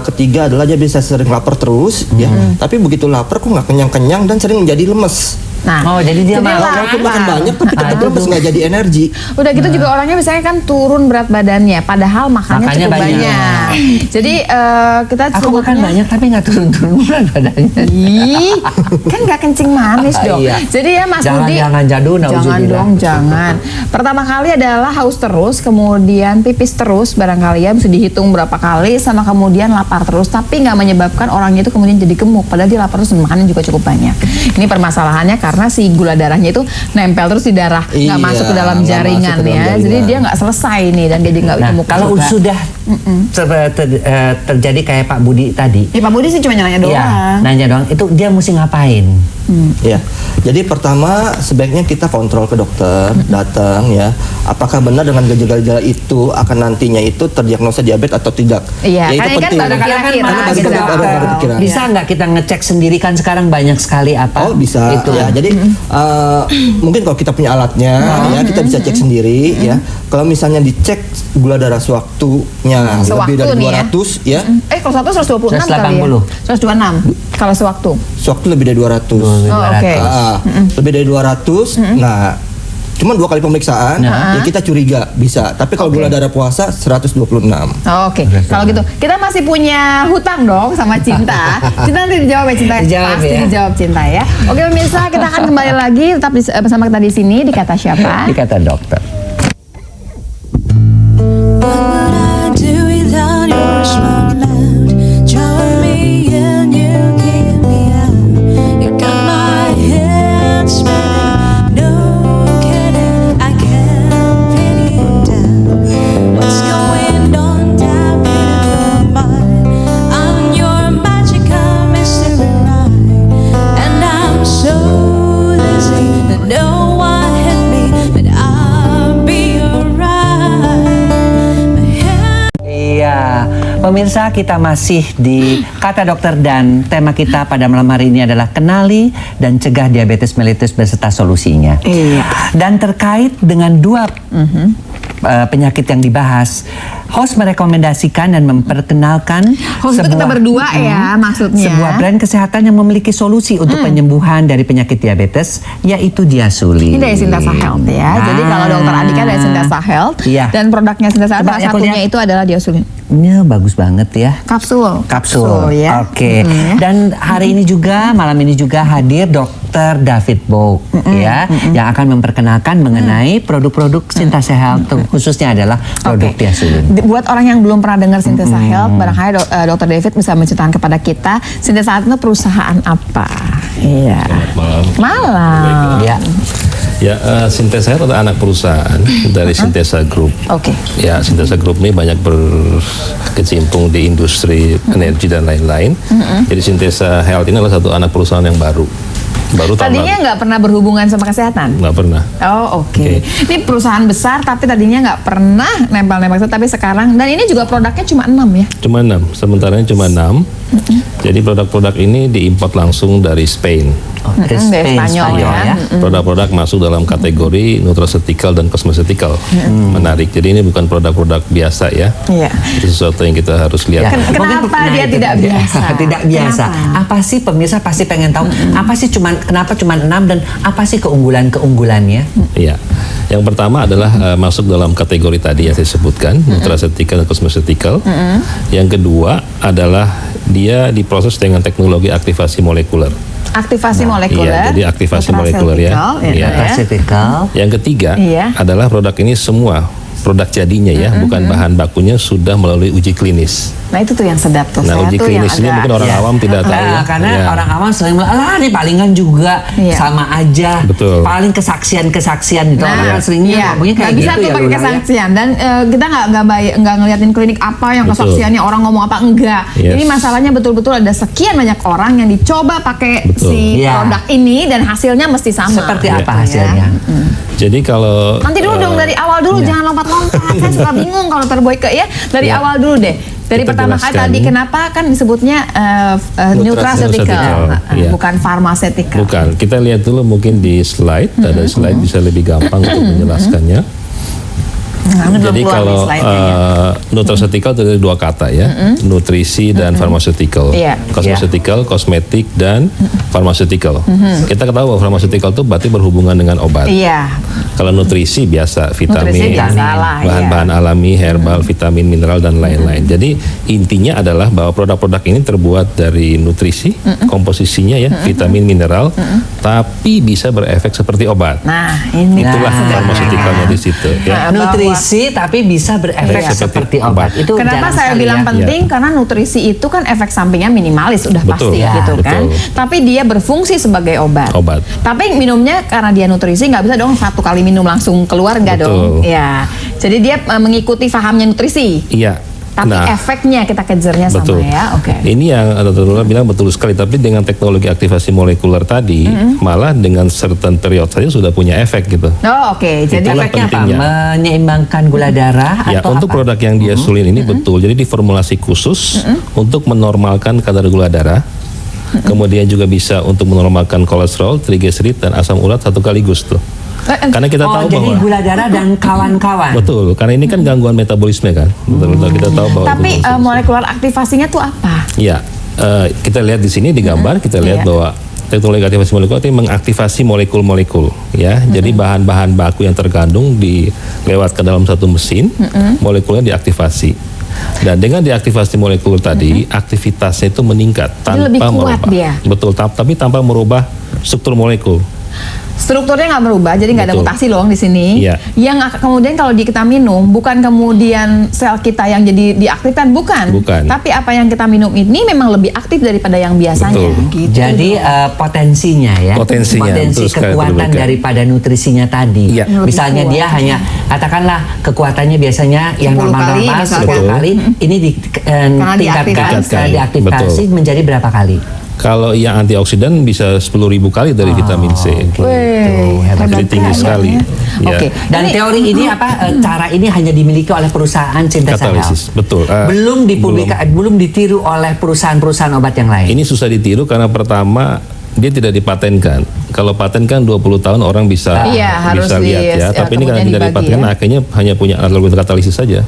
ketiga adalah dia bisa sering lapar terus ya, tapi begitu lapar kok nggak kenyang-kenyang dan sering menjadi lemes. Nah, jadi dia walaupun makan banyak tapi tetap lemes, nggak jadi energi. Udah gitu juga orangnya misalnya kan turun berat badannya, padahal makannya cukup banyak. Jadi kita aku makan banyak tapi nggak turun-turun berat badannya. Kan nggak kencing manis dong. Jadi ya Mas Budi, jangan jadul, jangan dong, jangan. Pertama kali adalah haus terus, kemudian pipis terus, barangkali ya bisa dihitung berapa kali, sama kemudian lapar terus, tapi nggak menyebabkan orangnya itu kemudian jadi gemuk, padahal dia lapar terus dan makannya juga cukup banyak. Ini permasalahannya karena si gula darahnya itu nempel terus di darah, nggak masuk ke dalam jaringan ya, jadi dia nggak selesai nih dan dia nggak gemuk. Kalau sudah terjadi kayak Pak Budi tadi, Pak Budi sih cuma nanya doang. Ya, nanya doang, itu dia mesti ngapain? Ya, jadi pertama sebaiknya kita kontrol ke dokter, datang ya, apakah benar dengan gejala-gejala itu akan nantinya itu terdiagnosa diabetes atau tidak. Iya, ya, itu penting. Bisa nggak kita ngecek sendiri, kan sekarang banyak sekali apa? Oh bisa. Itu ya. Jadi mungkin kalau kita punya alatnya, ya kita bisa cek sendiri ya. Kalau misalnya dicek gula darah sewaktunya lebih dari 200 ya. Kalau sewaktu 126 kali ya. 126 kalau sewaktu. Sewaktu lebih dari 200. Lebih dari 200. Nah, cuma 2 kali pemeriksaan ya kita curiga bisa. Tapi kalau gula darah puasa 126. Kalau gitu kita masih punya hutang dong sama Cinta. Cinta nanti dijawab ya, Cinta. Pasti dijawab Cinta ya. Oke pemirsa, kita akan kembali lagi tetap bersama kita di sini di Kata Siapa? Di Kata Dokter. Pemirsa, kita masih di Kata Dokter dan tema kita pada malam hari ini adalah kenali dan cegah diabetes mellitus beserta solusinya. Iya. Dan terkait dengan dua penyakit yang dibahas, host merekomendasikan dan memperkenalkan Host itu kita berdua ya maksudnya. sebuah brand kesehatan yang memiliki solusi untuk penyembuhan dari penyakit diabetes, yaitu Diasulin. Ini dari Sintesa Health ya. Jadi kalau Dokter Andika dari Sintesa Health Iya. dan produknya Sintesa Health Coba salah ya, satunya kuliah. itu adalah Diasulin. Ini bagus banget ya. Kapsul. Ya. Oke. Dan hari ini juga, malam ini juga hadir Dr. David Bouk ya, yang akan memperkenalkan mengenai produk-produk Sintesa Health, khususnya adalah produk Diasulin. Buat orang yang belum pernah dengar Sintesa Health, barangkali Dr. David bisa menceritakan kepada kita Sintesa Health itu perusahaan apa? Iya. Malam. Ya. Ya, Sintesa Health adalah anak perusahaan dari Sintesa Group. Oke. Ya, Sintesa Group ini banyak berkecimpung di industri energi dan lain-lain. Jadi Sintesa Health ini adalah satu anak perusahaan yang baru tahun Tadinya lalu. nggak pernah berhubungan sama kesehatan? Nggak pernah. Oh oke. Ini perusahaan besar tapi tadinya nggak pernah nempel-nempel, tapi sekarang, dan ini juga produknya cuma 6 ya? Cuma 6, sementaranya cuma 6. Jadi produk-produk ini diimport langsung dari Spain. Dari Spanyol ya. Produk-produk masuk dalam kategori nutraceutical dan cosmeceutical. Menarik. Jadi ini bukan produk-produk biasa ya. Iya. Itu sesuatu yang kita harus lihat. Kenapa dia itu tidak tadi. biasa? Tidak biasa. Apa sih pemirsa pasti pengen tahu? Apa sih kenapa cuma 6 dan apa sih keunggulannya? Iya. Yang pertama adalah masuk dalam kategori tadi yang saya sebutkan, nutraceutical dan cosmeceutical. Yang kedua adalah dia diproses dengan teknologi aktivasi molekuler. Aktivasi molekuler. Iya, jadi aktivasi molekuler ya. Yang ketiga adalah produk ini semua produk jadinya ya, bukan bahan bakunya sudah melalui uji klinis. Nah itu tuh yang sedap tuh. Nah, saya uji tuh klinis yang ini mungkin orang awam tidak tahu ya. Karena orang awam sering bilang, alah ini palingan juga sama aja. Betul. Paling kesaksian gitu. Orang kan seringnya ngomongnya kayak nggak bisa gitu tuh ya. pakai Luna, ya. kesaksian dan kita nggak ngeliatin klinik apa yang Betul. kesaksiannya orang ngomong apa enggak. Yes. Ini masalahnya betul-betul ada sekian banyak orang yang dicoba pakai si produk ini dan hasilnya mesti sama. Seperti apa hasilnya? Jadi kalau Nanti dulu dong dari awal dulu, jangan lompat-lompat. Saya suka bingung kalau terboyke ya. Dari awal dulu deh. Dari Kita pertama kali jelaskan. tadi kenapa kan disebutnya nutraceutical, Iya. bukan pharmaceutical. bukan, kita lihat dulu mungkin di slide, ada slide bisa lebih gampang untuk menjelaskannya. Ini belum Jadi keluar nih kalau slide-nya. nutraceutical itu dari dua kata ya, nutrisi dan pharmaceutical. Iya. Cosmeceutical, kosmetik dan pharmaceutical. Kita ketahui bahwa pharmaceutical itu berarti berhubungan dengan obat. Iya. Kalau nutrisi biasa, vitamin, Nutrisi biasa lah, bahan-bahan alami, herbal, vitamin, mineral dan lain-lain. Jadi intinya adalah bahwa produk-produk ini terbuat dari nutrisi, komposisinya ya, vitamin, mineral, tapi bisa berefek seperti obat. Nah, ini Itulah pharmaceuticalnya di situ ya. Nutrisi tapi bisa berefek seperti obat. Itu Kenapa jarang saya sekali bilang ya. penting? Karena nutrisi itu kan efek sampingnya minimalis, udah Betul, pasti gitu kan. betul. Tapi dia berfungsi sebagai obat. Obat. Tapi minumnya karena dia nutrisi nggak bisa dong satu kali minum langsung keluar nggak dong? Betul. Ya. Jadi dia mengikuti pahamnya nutrisi. Iya. Tapi efeknya kita kejarnya betul. sama ya. Oke. Ini yang Dr. Lula bilang betul sekali. Tapi dengan teknologi aktivasi molekuler tadi, malah dengan certain period saja sudah punya efek gitu. Oh, oke. Jadi Itulah efeknya apa? pentingnya. Menyeimbangkan gula darah Ya, atau untuk apa? produk yang Diasulin ini betul. Jadi diformulasi khusus untuk menormalkan kadar gula darah. Kemudian juga bisa untuk menormalkan kolesterol, trigliserid dan asam urat satu kaligus tuh. Karena kita tahu jadi bahwa gula darah dan kawan-kawan. betul, karena ini kan gangguan metabolisme kan. Betul, kita tahu bahwa tapi itu molekuler aktivasinya tuh apa? ya, kita lihat di sini di gambar kita lihat bahwa teknologi aktivasi molekuler itu mengaktifasi molekul-molekul ya. Jadi bahan-bahan baku yang terkandung dilewatkan dalam satu mesin, molekulnya diaktifasi. Dan dengan diaktifasi molekul tadi, aktivitasnya itu meningkat tanpa lebih kuat merubah. dia. Betul, tapi tanpa merubah struktur molekul. Strukturnya nggak berubah, jadi nggak ada Betul. mutasi loh di sini. Iya. Yang kemudian kalau kita minum, bukan kemudian sel kita yang jadi diaktifkan, bukan. Bukan. Tapi apa yang kita minum ini memang lebih aktif daripada yang biasanya. Betul. Gitu. Jadi potensinya ya, Potensinya, potensi betul sekali, kekuatan betul. daripada nutrisinya tadi. Iya. Misalnya Lebih dia kuat. hanya katakanlah kekuatannya biasanya yang 10 kali, normal-normal misalkan. 10 kali, ini Karena ditingkatkan, diaktifkan. diaktifasi Betul. menjadi berapa kali? Kalau yang antioksidan bisa 10.000 kali dari vitamin C. Jadi tinggi sekali. Ya. Oke. Dan teori ini cara ini hanya dimiliki oleh perusahaan Sintesa Katalisis, Health. betul. Belum ditiru oleh perusahaan-perusahaan obat yang lain. Ini susah ditiru karena pertama dia tidak dipatenkan. Kalau paten kan 20 tahun orang bisa harus lihat ya. Tapi ini karena tidak dipatenkan, akhirnya hanya punya alat katalisis saja.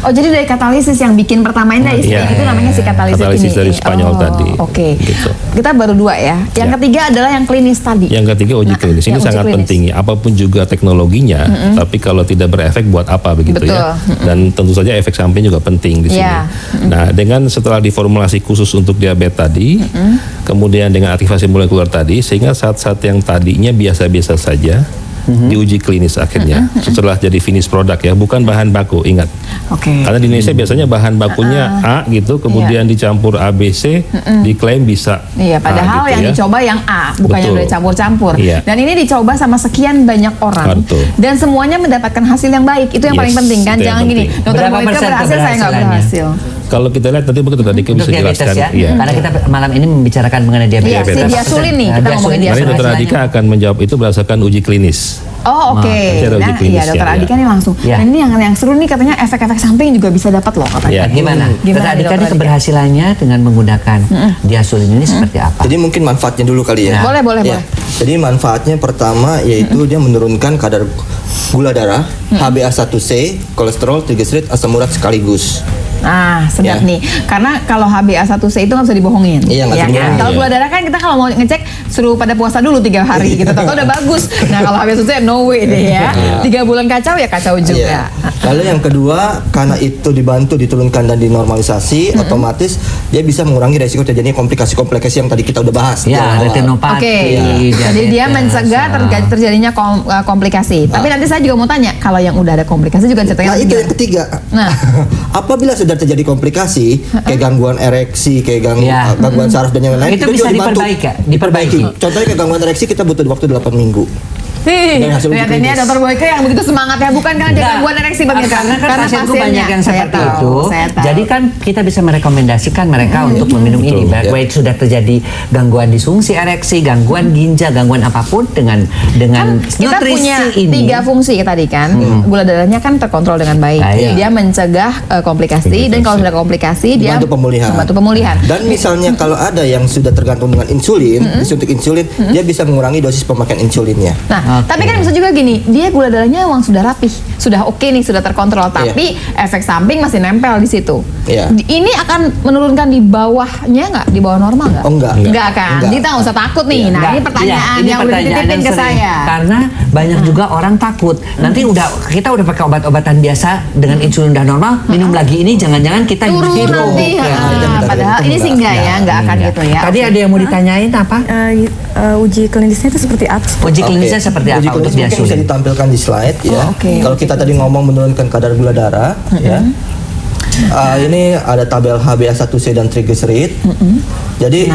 Oh, jadi dari katalisis yang bikin pertama ini itu namanya si katalisis Katalisis ini. dari Spanyol tadi. Oke. Gitu. Kita baru 2 ya. Yang ketiga adalah yang klinis tadi. Yang ketiga uji klinis. Ini sangat penting. Apapun juga teknologinya, tapi kalau tidak berefek buat apa begitu ya. Dan tentu saja efek samping juga penting di sini. Nah, dengan setelah diformulasi khusus untuk diabetes tadi, kemudian dengan aktivasi molekuler tadi, sehingga saat-saat yang tadinya biasa-biasa saja diuji klinis akhirnya setelah jadi finish product ya, bukan bahan baku, ingat. Karena di Indonesia biasanya bahan bakunya A gitu, kemudian dicampur ABC, diklaim bisa. Padahal gitu yang ya. dicoba yang A, bukan yang udah campur-campur. Dan ini dicoba sama sekian banyak orang. Dan semuanya mendapatkan hasil yang baik. Itu yang paling penting kan. Jangan gini, dokter Monica berhasil, saya nggak berhasil. Kalau kita lihat nanti begitu tadi bisa jelaskan ya. Karena kita malam ini membicarakan mengenai diabetes. Si diasulin nih, kita ngomongin diasulin. Nanti dokter Adika akan menjawab itu berdasarkan uji klinis. Oh, oke. Nah, iya dokter Adika nih langsung. Dan ini yang seru nih katanya efek-efek samping juga bisa dapat loh katanya. Gimana? Dokter Adika ini keberhasilannya dengan menggunakan diasulin ini seperti apa? Jadi mungkin manfaatnya dulu kali ya. Boleh. Jadi manfaatnya pertama yaitu dia menurunkan kadar gula darah, HbA1c, kolesterol, trigliserid, asam urat sekaligus. Nah, sedap nih. Karena kalau HbA1c itu nggak bisa dibohongin. Iya, nggak bisa dibohongin. Kalau gula darah kan kita kalau mau ngecek suruh pada puasa dulu 3 hari gitu. Tahu udah bagus. Nah, kalau HbA1c no way deh ya. 3 bulan kacau ya kacau juga. Lalu yang kedua, karena itu dibantu diturunkan dan dinormalisasi, otomatis dia bisa mengurangi resiko terjadinya komplikasi-komplikasi yang tadi kita udah bahas. Ya, retinopati. Jadi dia mencegah terjadinya komplikasi. Tapi nanti saya juga mau tanya, kalau yang udah ada komplikasi juga ceritanya. Nah, itu yang ketiga. Nah, apabila sudah terjadi komplikasi kayak gangguan ereksi, kayak gangguan saraf dan yang lain, itu bisa diperbaiki. Contohnya kayak gangguan ereksi kita butuh waktu 8 minggu. Lihat ini dokter Boyke yang begitu semangat ya, bukan karena dia gangguan ereksi karena pasienku banyak yang seperti itu. Jadi kan kita bisa merekomendasikan mereka untuk meminum ini, baik sudah terjadi gangguan disfungsi ereksi, gangguan ginjal, gangguan apapun dengan kita nutrisi punya ini. 3 fungsi tadi kan. Gula darahnya kan terkontrol dengan baik. Dia mencegah komplikasi, dan kalau sudah komplikasi dia membantu pemulihan. Dan misalnya kalau ada yang sudah tergantung dengan insulin, disuntik insulin, dia bisa mengurangi dosis pemakaian insulinnya. Nah, tapi kan bisa juga gini, dia gula darahnya memang sudah rapih, sudah oke nih, sudah terkontrol, tapi efek samping masih nempel di situ. Ini akan menurunkan di bawahnya nggak? Di bawah normal nggak? Oh, enggak. Enggak kan? Kita nggak usah takut nih. Nah, ini pertanyaan yang udah dititipin ke saya. Karena banyak juga orang takut. Nanti kita udah pakai obat-obatan biasa dengan insulin udah normal, minum lagi ini jangan-jangan kita turun nanti. Padahal ini sih nggak akan gitu ya. Tadi ada yang mau ditanyain apa? Uji klinisnya itu seperti apa? Uji klinisnya seperti apa untuk mungkin bisa ditampilkan di slide ya. Kalau kita tadi ngomong menurunkan kadar gula darah ya. Ini ada tabel HbA1c dan trigliserid. Jadi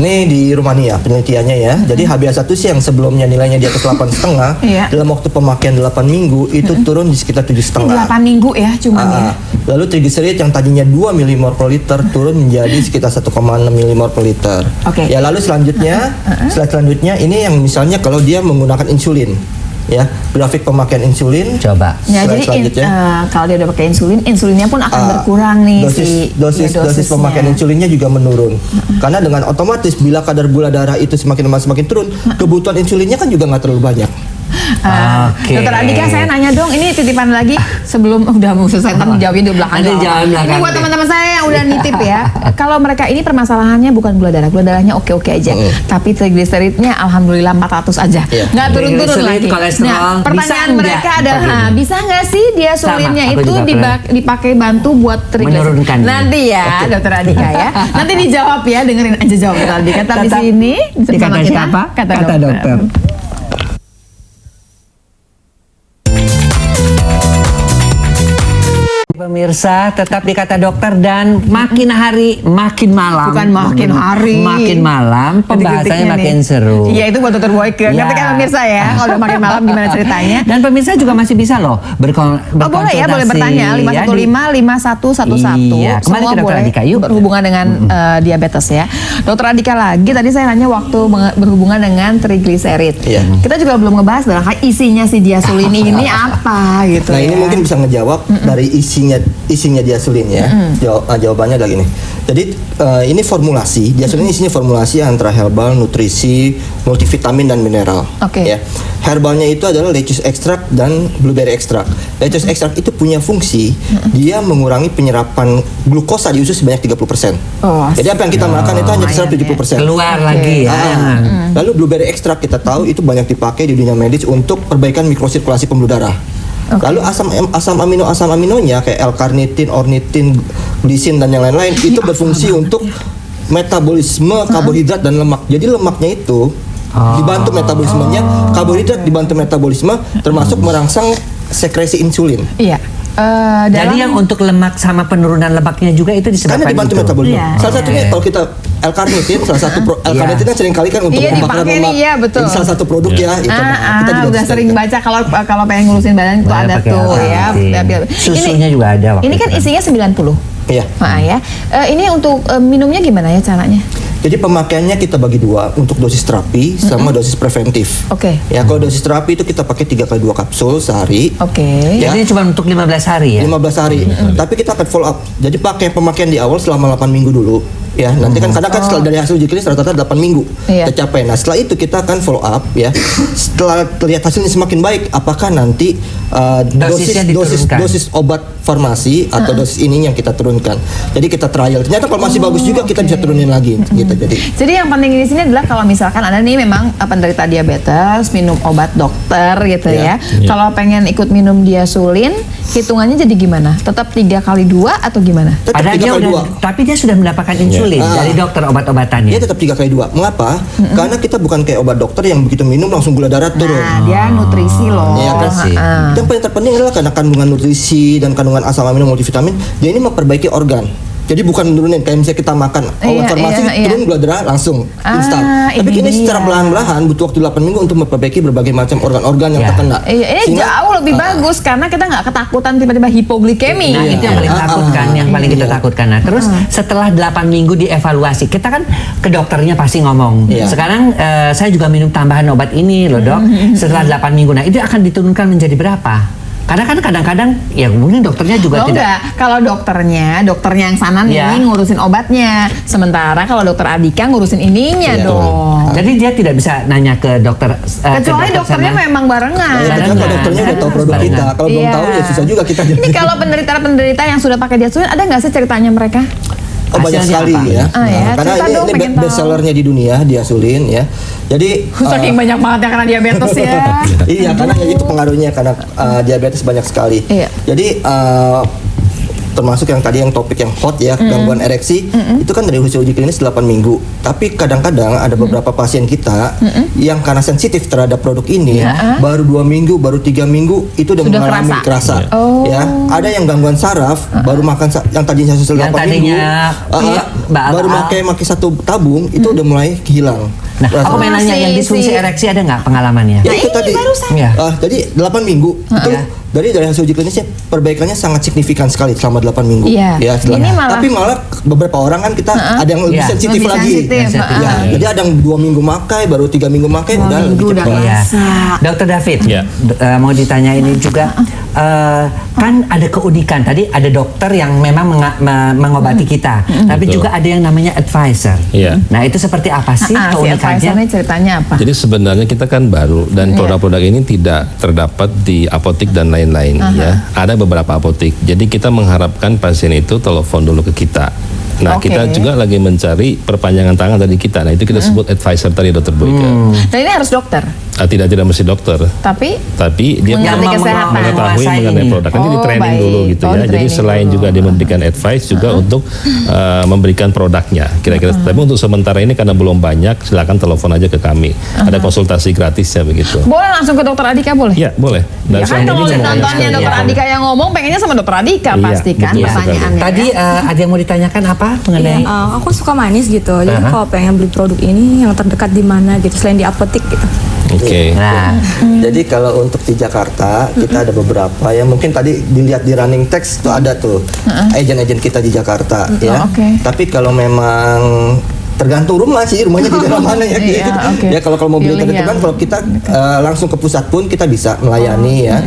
ini di Rumania penelitiannya ya. Jadi HbA1c yang sebelumnya nilainya di atas 8,5 dalam waktu pemakaian 8 minggu itu turun di sekitar 7,5. 8 minggu ya cuman ya. Lalu trigliserid yang tadinya 2 mmol per liter turun menjadi sekitar 1,6 mmol per liter. Ya, lalu selanjutnya ini yang misalnya kalau dia menggunakan insulin. Ya, grafik pemakaian insulin. Coba. Ya, jadi kalau dia udah pakai insulinnya pun akan berkurang nih dosis pemakaian insulinnya juga menurun. Karena dengan otomatis bila kadar gula darah itu semakin lama semakin turun, kebutuhan insulinnya kan juga nggak terlalu banyak. Dokter Adika, saya nanya dong, ini titipan lagi sebelum udah mau selesai, ntar dijawabin di belakang. Ini buat teman-teman saya yang udah nitip ya. Kalau mereka ini permasalahannya bukan gula darahnya oke-oke aja, tapi trigliseridnya alhamdulillah 400 aja, nggak turun-turun lagi. Nah, pertanyaan mereka adalah bisa nggak sih diasulinnya itu dipakai bantu buat trigliserid? Nanti ya, Dokter Adika ya. Nanti dijawab ya, dengerin aja jawab Dokter Adika. Tapi sini bersama kita, kata dokter. Pemirsa, tetap di Kata Dokter dan makin hari makin malam. Bukan makin hari. Makin malam, pembahasannya makin seru. Iya, itu buat Dokter Boyke. Ngerti kan pemirsa ya? Kalau udah makin malam gimana ceritanya? Dan pemirsa juga masih bisa loh berkonsultasi. Boleh ya, boleh bertanya. 515-5111. Iya, kembali ke Dokter Adika yuk. Berhubungan dengan diabetes ya. Dokter Andika lagi, tadi saya nanya waktu berhubungan dengan trigliserid. Iya. Kita juga belum ngebahas barangkali isinya si diasulin ini apa gitu. Nah, ini ya. mungkin bisa ngejawab dari isinya diasulin ya. Jawabannya adalah gini. Jadi ini formulasi, diasulin isinya formulasi antara herbal, nutrisi, multivitamin dan mineral. Oke. Ya. Herbalnya itu adalah lettuce extract dan blueberry extract. Lettuce extract itu punya fungsi dia mengurangi penyerapan glukosa di usus sebanyak 30%. Oh, Jadi apa yang kita makan itu hanya terserap 70%. Keluar lagi ya. Lalu blueberry extract kita tahu itu banyak dipakai di dunia medis untuk perbaikan mikrosirkulasi pembuluh darah. Lalu asam aminonya kayak L-karnitin, ornitin, glisin dan yang lain-lain itu berfungsi untuk metabolisme karbohidrat dan lemak. Jadi lemaknya itu dibantu metabolismenya, karbohidrat dibantu metabolisme, termasuk merangsang sekresi insulin. Iya. Jadi yang untuk lemak sama penurunan lemaknya juga itu disebabkan Karena dibantu itu. metabolisme. Iya. Salah satunya kalau kita L-karnitin, salah satu L-karnitin kan sering kali kan untuk Iya, pembakaran dipakai lemak. nih, iya, betul. Jadi salah satu produk ya. Itu kita juga Udah bisa sering lihat. baca kalau pengen ngurusin badan itu ada pakai tuh ya. L-karnitin. Susunya juga ada waktu Ini kan itu kan. isinya 90. Iya. Ya. Ini untuk minumnya gimana ya caranya? Jadi pemakaiannya kita bagi dua, untuk dosis terapi sama dosis preventif. Oke. Ya, kalau dosis terapi itu kita pakai 3 kali 2 kapsul sehari. Oke. Ya. Jadi cuma untuk 15 hari ya. 15 hari. Tapi kita akan follow up. Jadi pakai pemakaian di awal selama 8 minggu dulu. Ya, nanti kan kadang kan setelah dari hasil uji klinis rata-rata 8 minggu Iya. tercapai. Nah, setelah itu kita akan follow up ya. Setelah terlihat hasilnya semakin baik, apakah nanti Dosisnya diturunkan. dosis obat farmasi atau dosis ini yang kita turunkan. Jadi kita trial. Ternyata kalau masih bagus juga kita bisa turunin lagi gitu. Jadi yang penting di sini adalah kalau misalkan Anda nih memang penderita diabetes, minum obat dokter gitu ya. Kalau pengen ikut minum diasulin, hitungannya jadi gimana? Tetap 3 kali 2 atau gimana? Tetap Padahal 3 dia kali udah, 2. tapi dia sudah mendapatkan insulin dari dokter obat-obatannya. Dia tetap 3 kali 2. Mengapa? Karena kita bukan kayak obat dokter yang begitu minum langsung gula darah turun. Nah, dia nutrisi loh. Ya kan sih. Yang paling terpenting adalah karena kandungan nutrisi dan kandungan asam amino multivitamin, dia ini memperbaiki organ. Jadi bukan nurunin kayak misalnya kita makan obat farmasi turun gula darah langsung instan. Tapi ini secara belahan-belahan butuh waktu 8 minggu untuk memperbaiki berbagai macam organ-organ yang terkena. Ini jauh lebih bagus karena kita nggak ketakutan tiba-tiba hipoglikemi. Nah, itu yang paling takutkan, yang paling kita takutkan. Nah, terus setelah 8 minggu dievaluasi, kita kan ke dokternya pasti ngomong. Sekarang saya juga minum tambahan obat ini loh, Dok. Setelah 8 minggu. Nah, itu akan diturunkan menjadi berapa? Karena kan kadang-kadang ya mungkin dokternya juga tidak. Enggak, kalau dokternya yang sana nih ngurusin obatnya. Sementara kalau dokter Andika ngurusin ininya dong. Jadi dia tidak bisa nanya ke dokter. Kecuali dokternya memang barengan. Kalau dokternya udah tahu produk kita, kalau belum tahu ya susah juga kita. Ini kalau penderita-penderita yang sudah pakai diasulin, ada nggak sih ceritanya mereka? Oh, banyak sekali ya. Karena ini best sellernya di dunia diasulin ya. Jadi saking banyak banget yang kena diabetes ya. Iya, karena itu pengaruhnya karena diabetes banyak sekali. Jadi termasuk yang tadi yang topik yang hot ya, gangguan ereksi, itu kan dari hasil uji klinis 8 minggu. Tapi kadang-kadang ada beberapa pasien kita yang karena sensitif terhadap produk ini, baru 2 minggu, baru 3 minggu itu udah mengalami kerasa. Ya, ada yang gangguan saraf, baru makan yang tadinya hasil 8 minggu, baru pakai 1 tabung itu udah mulai hilang. Nah, aku mau nanya yang disfungsi ereksi ada nggak pengalamannya? Ya, itu tadi. Jadi 8 minggu itu dari hasil uji klinisnya perbaikannya sangat signifikan sekali selama 8 minggu. Iya. Ya, tapi malah beberapa orang kan kita ada yang lebih sensitif lagi. Ya, jadi ada yang 2 minggu makai, baru 3 minggu makai udah lebih cepat. Dokter David, mau ditanya ini juga. Kan ada keunikan tadi, ada dokter yang memang mengobati kita, tapi juga ada yang namanya advisor. Nah, itu seperti apa sih keunikannya? Ceritanya apa? Jadi sebenarnya kita kan baru dan produk-produk ini tidak terdapat di apotik dan lain-lain ya. Ada beberapa apotik. Jadi kita mengharapkan pasien itu telepon dulu ke kita. Nah, kita juga lagi mencari perpanjangan tangan dari kita. Nah, itu kita sebut advisor tadi, Dokter Boyke. Dan ini harus dokter? Tidak mesti dokter. Tapi dia mengetahui mengenai produk. Nanti di training dulu gitu ya. Jadi selain juga dia memberikan advice juga untuk memberikan produknya. Kira-kira. Tapi untuk sementara ini karena belum banyak, silakan telepon aja ke kami. Ada konsultasi gratisnya begitu. Boleh langsung ke Dokter Andika boleh? Iya, boleh. Dan ya kan kalau nontonnya Dokter Andika yang ngomong, pengennya sama Dokter Andika pasti kan pertanyaannya. Tadi ada yang mau ditanyakan apa mengenai? Aku suka manis gitu. Jadi kalau pengen beli produk ini yang terdekat di mana gitu selain di apotik gitu. Oke. Nah, jadi kalau untuk di Jakarta kita ada beberapa yang mungkin tadi dilihat di running text tuh ada tuh agen-agen kita di Jakarta ya. Tapi kalau memang tergantung rumah sih, rumahnya di daerah mana ya gitu. Ya kalau mau beli ke depan, kalau kita langsung ke pusat pun kita bisa melayani ya.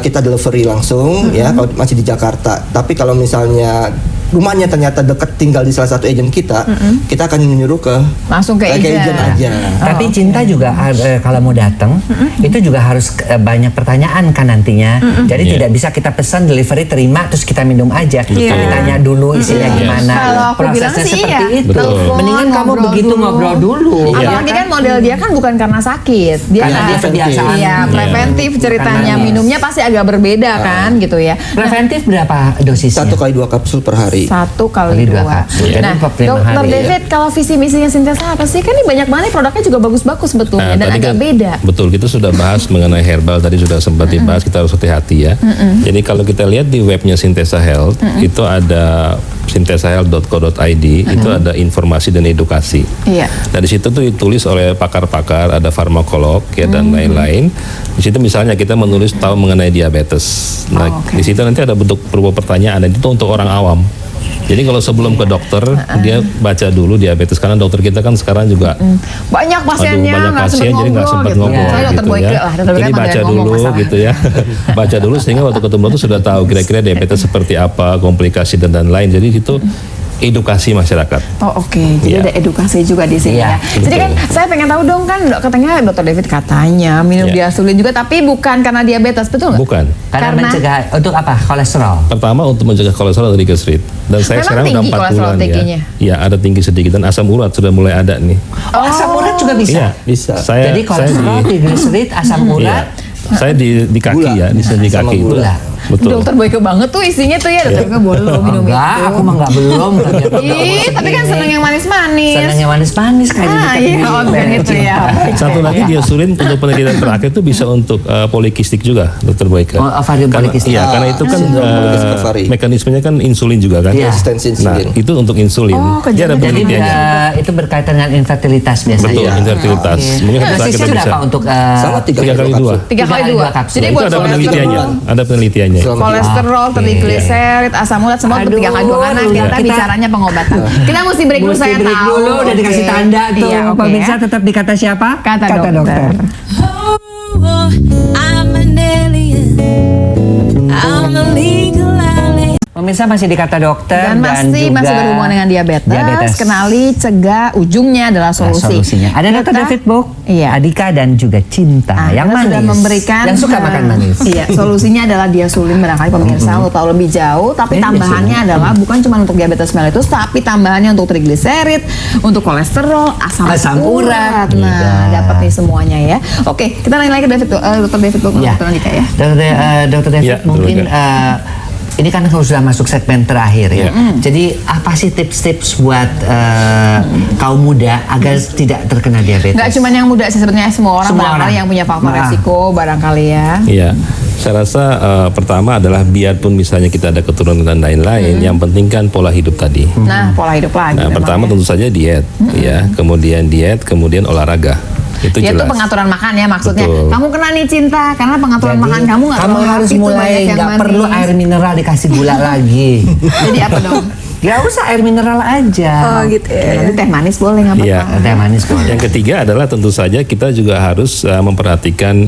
Kita delivery langsung ya kalau masih di Jakarta. Tapi kalau misalnya rumahnya ternyata dekat tinggal di salah satu agent kita, kita akan menyuruh ke langsung ke agent aja. Tapi Cinta juga kalau mau datang itu juga harus banyak pertanyaan kan nantinya. Jadi tidak bisa kita pesan delivery terima terus kita minum aja. Kami tanya dulu isinya gimana. Kalau aku bilang Prosesnya sih seperti iya. itu. Telepon, Mendingan kamu ngobrol begitu dulu. ngobrol dulu. Apalagi kan model dia kan bukan karena sakit, dia Karena dia kebiasaan. Iya, preventif ceritanya, Bukan minumnya pasti agak berbeda kan gitu ya. Preventif berapa dosisnya? 1 kali 2 kapsul per hari. 1 kali Dua 2. kapsul. Jadi Nah, 45 Dokter hari, David, kalau visi misinya Sintesa apa sih? Kan ini banyak banget nih, produknya juga bagus-bagus sebetulnya dan tadi agak kan, beda. Betul, kita sudah bahas mengenai herbal tadi sudah sempat dibahas, kita harus hati-hati ya. Jadi kalau kita lihat di webnya Sintesa Health, itu ada sintesahealth.co.id, itu ada informasi dan edukasi. Iya. Nah di situ tuh ditulis oleh pakar-pakar, ada farmakolog ya dan lain-lain. Di situ misalnya kita menulis tahu mengenai diabetes. Nah di situ nanti ada bentuk berupa pertanyaan, dan itu untuk orang awam. Jadi kalau sebelum ke dokter, dia baca dulu diabetes, karena dokter kita kan sekarang juga Banyak pasiennya, banyak nggak pasien, jadi nggak sempat gitu. ngobrol Saya dokter gitu Boyke ya. lah, dokter Boyke Jadi mah baca banyak ngomong dulu masalah. gitu ya, baca dulu sehingga waktu ketemu dokter sudah tahu kira-kira diabetes seperti apa, komplikasi dan lain-lain. Jadi itu edukasi masyarakat. Oh oke, jadi Iya. ada edukasi juga di sini Iya, ya. Jadi kan saya pengen tahu dong kan, katanya Dokter David katanya minum Iya. diasulin juga, tapi bukan karena diabetes, betul nggak? Bukan. Karena mencegah untuk apa? Kolesterol. Pertama untuk mencegah kolesterol dan triglycerid. Dan saya Memang sekarang udah tinggi 4 kolesterol bulan tingginya? ya. Ya ada tinggi sedikit, dan asam urat sudah mulai ada nih. Oh, asam urat juga bisa. Iya, Bisa. Jadi kolesterol, triglycerid, asam urat. saya di kaki Gula. ya, di sini Sama kaki itu. gula. Betul. Dokter Boyke banget tuh isinya tuh ya, Dokter Boyke boleh minum Enggak, itu. aku mah enggak belum. Ih, tapi kan seneng yang manis-manis. Senang yang manis-manis kayak Ah iya, oh, bukan itu ya. Satu lagi diasulin untuk penelitian terakhir itu bisa untuk polikistik juga, Dokter Boyke. Oh, ovarium polikistik. Iya, karena itu kan Sindrom polikistik ovari. mekanismenya kan insulin juga kan. Iya. Resistensi Nah, insulin. itu untuk insulin. Oh, Dia ada Jadi penelitiannya. itu berkaitan dengan infertilitas biasanya. Betul, infertilitas. Mungkin Nah, setelah kita dosisnya bisa. berapa untuk Sama 3 3 kali 2. 3 kali 2. kapsul. Jadi Itu buat ada penelitiannya, ada penelitiannya. kolesterol, triglycerid, asam urat semua untuk 3 kali 2 karena kita bicaranya pengobatan. Kita mesti break dulu, saya break tahu. dulu, udah dikasih Oke. tanda tuh. Iya, oke Pemirsa ya. tetap di Kata Siapa? Kata dokter. Oh, I'm an alien. I'm a legal alien. Pemirsa masih di Kata Dokter Dan masih juga berhubungan dengan diabetes. Kenali, cegah, ujungnya adalah solusi. solusinya. Ada Dokter Kita- David Bok, Iya. Adika dan juga Cinta yang kita manis. sudah memberikan yang suka makan manis. Iya, solusinya adalah diasulin barangkali pemirsa untuk tahu lebih jauh, tapi tambahannya adalah bukan cuma untuk diabetes mellitus, tapi tambahannya untuk triglycerid, untuk kolesterol, asam urat. Nah, Iya. dapat nih semuanya ya. Oke, kita nanya lagi ke David, Dokter David Bok, Ya. Dokter Andika ya. Dokter David Ya, mungkin Dokter. ini kan sudah masuk segmen terakhir ya. Jadi apa sih tips-tips buat kaum muda agar tidak terkena diabetes? Nggak cuma yang muda sih, sebenarnya semua orang Semua barangkali orang. yang punya faktor Nah. resiko barangkali ya. Iya, saya rasa pertama adalah biarpun misalnya kita ada keturunan dan lain-lain, yang penting kan pola hidup tadi. Nah, pola hidup lagi. Nah, memang pertama ya. tentu saja diet, ya, kemudian diet, kemudian olahraga. Itu Ya, itu jelas. pengaturan makan ya maksudnya. Betul. Kamu kena nih Cinta karena pengaturan Jadi, makan kamu nggak kamu terlalu harus rapi tuh, mulai banyak yang nggak manis. perlu air mineral dikasih gula lagi. Jadi apa dong? Gak usah air mineral aja. gitu ya. Nanti teh manis boleh nggak Iya. apa-apa. Teh manis boleh. Yang ketiga adalah tentu saja kita juga harus memperhatikan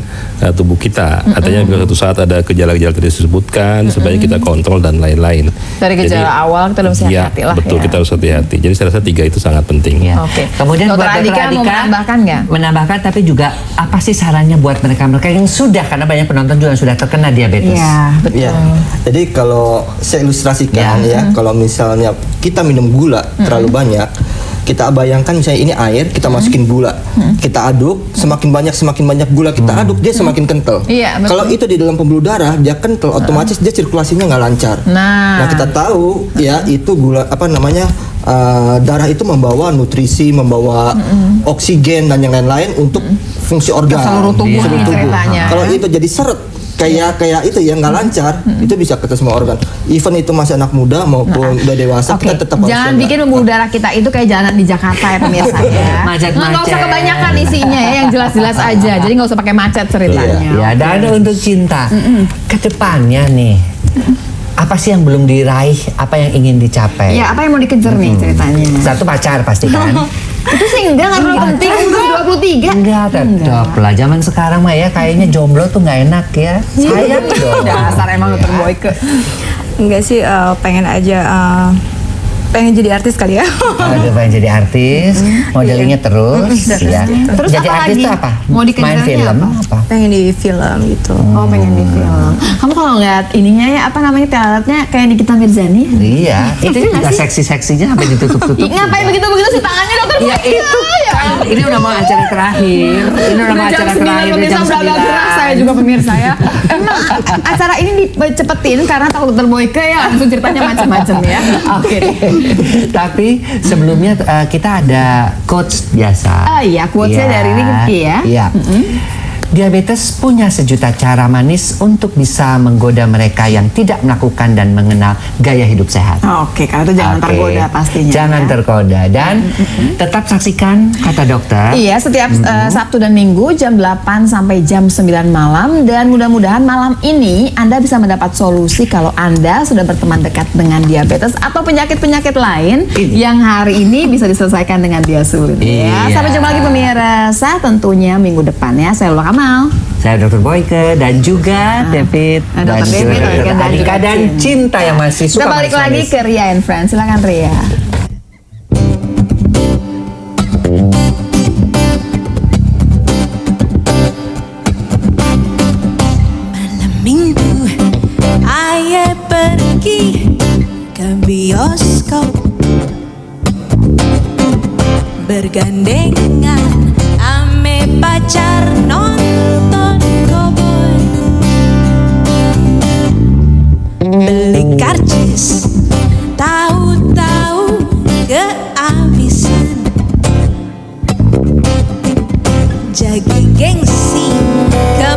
tubuh kita. Artinya bila suatu saat ada gejala-gejala tadi disebutkan, supaya kita kontrol dan lain-lain. Dari gejala awal kita harus Iya, hati-hati lah betul, ya. kita harus hati-hati. Jadi saya rasa 3 itu sangat penting. Ya. Oke. Kemudian Dokter buat Andika mau menambahkan nggak? Menambahkan, tapi juga apa sih sarannya buat mereka-mereka yang sudah, karena banyak penonton juga sudah terkena diabetes. Iya, betul. Ya, jadi kalau saya ilustrasikan ya, kalau misalnya kita minum gula terlalu banyak, kita bayangkan misalnya ini air, kita masukin gula, kita aduk, semakin banyak gula kita aduk, dia semakin kental. Iya, betul. Kalau itu di dalam pembuluh darah, dia kental, otomatis dia sirkulasinya nggak lancar. Nah. kita tahu ya itu gula apa namanya darah itu membawa nutrisi, membawa oksigen dan yang lain-lain untuk fungsi organ, Ke seluruh tubuh seluruh nih tubuh. ceritanya. Kalau itu jadi seret kayak itu yang nggak lancar, itu bisa ke semua organ. Even itu masih anak muda maupun udah dewasa, Oke, kita tetap harus jangan jaga. bikin pembuluh darah kita itu kayak jalanan di Jakarta ya pemirsa ya. Macet-macet. Nggak usah kebanyakan isinya ya, yang jelas-jelas aja. Jadi nggak usah pakai macet ceritanya. Ya, dan untuk Cinta, kedepannya nih, apa sih yang belum diraih, apa yang ingin dicapai? Ya, apa yang mau dikejar nih ceritanya? Satu, pacar pasti kan? Itu sih enggak terlalu penting, umur 23. Enggak, tetap lah. Zaman sekarang mah ya kayaknya jomblo tuh nggak enak ya. Sayang dong. Dasar emang Dokter Boyke. Enggak sih, pengen aja pengen jadi artis kali ya. Aduh, pengen jadi artis, modelingnya terus, ya. Terus jadi apa artis lagi? tuh apa? Mau Main dikejarnya film apa? Pengen di film gitu. Oh, pengen di film. Kamu kalau ngeliat ininya ya, apa namanya, teaternya kayak Nikita Mirzani? Iya, itu juga seksi-seksinya sampai ditutup-tutup. Ngapain begitu-begitu sih tangannya Dokter Iya Boyke? itu kan, ini udah mau acara terakhir. Ini udah mau acara terakhir pemirsa jam udah agak 9. gerah saya juga pemirsa ya. Emang acara ini dicepetin karena takut Dokter Boyke ya langsung ceritanya macam-macam ya. Oke deh. Tapi sebelumnya kita ada quotes biasa. Oh iya, quotesnya dari Rifki ya. Iya. Diabetes punya sejuta cara manis untuk bisa menggoda mereka yang tidak melakukan dan mengenal gaya hidup sehat. Oke, karena itu jangan Oke. tergoda pastinya. Jangan ya. tergoda dan tetap saksikan kata dokter. Iya, setiap Sabtu dan Minggu jam 8 sampai jam 9 malam, dan mudah-mudahan malam ini Anda bisa mendapat solusi kalau Anda sudah berteman dekat dengan diabetes atau penyakit-penyakit lain yang hari ini bisa diselesaikan dengan Diasulin. Ya, Iya. sampai jumpa lagi pemirsa tentunya minggu depan ya. Saya Lula Kamal. Saya Dr. Boyke dan juga David Dr. David, juga dan Adika juga dan Cinta yang masih suka Kita balik lagi manis-manis. ke Ria and Friends. Silakan Ria. Malam minggu ayah pergi ke bioskop, bergandengan ame pacar nonton cowboy, beli karcis tahu-tahu kehabisan, jaga gengsi ke